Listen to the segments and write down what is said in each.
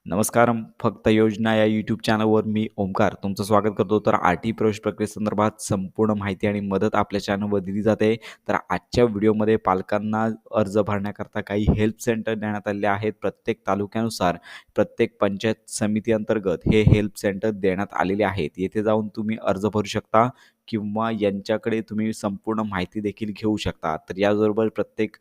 नमस्कार. फक्त योजना या यूट्यूब चॅनलवर मी ओमकार तुमचं स्वागत करतो. तर आर-टी प्रवेश प्रक्रियेसंदर्भात संपूर्ण माहिती आणि मदत आपल्या चॅनलवर दिली जाते. तर आजच्या व्हिडिओमध्ये पालकांना अर्ज भरण्याकरता काही हेल्प सेंटर देण्यात आलेले आहेत. प्रत्येक तालुक्यानुसार, प्रत्येक पंचायत समिती अंतर्गत हे हेल्प सेंटर देण्यात आलेले आहेत. येथे जाऊन तुम्ही अर्ज भरू शकता किंवा यांच्याकडे तुम्ही संपूर्ण माहिती देखील घेऊ शकता. तर याचबरोबर प्रत्येक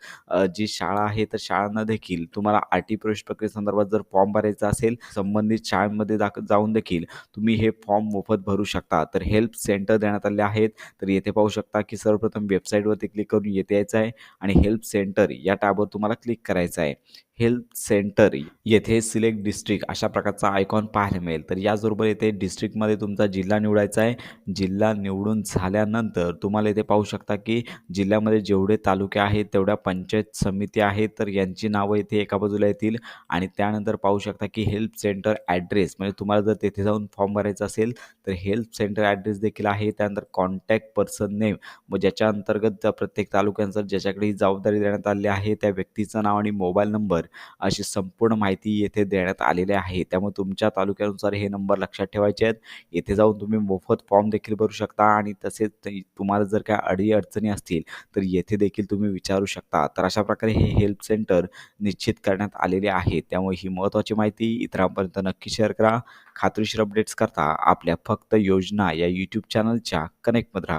जी शाळा आहे तर शाळांना देखील तुम्हाला आर-टी प्रवेश प्रक्रियेसंदर्भात जर फॉर्म भरायचा असेल, संबंधित शाळांमध्ये जाऊन देखील तुम्ही हे फॉर्म मोफत भरू शकता. तर हेल्प सेंटर देण्यात आले आहेत. तर येथे पाहू शकता की सर्वप्रथम वेबसाईटवरती क्लिक करून येथे यायचं आहे आणि हेल्प सेंटर या टॅबवर तुम्हाला क्लिक करायचं आहे. हेल्प सेंटर येथे सिलेक्ट डिस्ट्रिक्ट अशा प्रकारचा आयकॉन पाहायला मिळेल. तर याचबरोबर येथे डिस्ट्रिक्टमध्ये तुमचा जिल्हा निवडायचा आहे. जिल्हा निवडून झाल्यानंतर तुम्हाला इथे पाहू शकता की जिल्ह्यामध्ये जेवढे तालुके आहेत तेवढ्या पंचायत समिती आहेत तर यांची नावं इथे एका बाजूला येतील आणि त्यानंतर पाहू शकता की हेल्प सेंटर ॲड्रेस म्हणजे तुम्हाला जर तेथे जाऊन फॉर्म भरायचा असेल तर हेल्प सेंटर ॲड्रेस देखील आहे. त्यानंतर कॉन्टॅक्ट पर्सन नेम व ज्याच्या अंतर्गत त्या प्रत्येक तालुक्यांचं ज्याच्याकडे ही जबाबदारी देण्यात आलेली आहे त्या व्यक्तीचं नाव आणि मोबाईल नंबर अशी संपूर्ण माहिती येथे देण्यात आलेली आहे. त्यामुळे तुमच्या तालुक्यानुसार हे नंबर लक्षात ठेवायचे आहेत. येथे जाऊन तुम्ही मोफत फॉर्म देखील भरू शकता आणि तसेच तुम्हाला जर काही अडी-अडचणी असतील तर येथे देखील तुम्ही विचारू शकता. तर अशा प्रकारे हे हेल्प सेंटर निश्चित करण्यात आलेले आहे. त्यामुळे ही महत्त्वाची माहिती इतरांपर्यंत नक्की शेअर करा. खात्रीशीर अपडेट्स करता आपल्या फक्त योजना या यूट्यूब चॅनलच्या कनेक्टमध्ये राहा.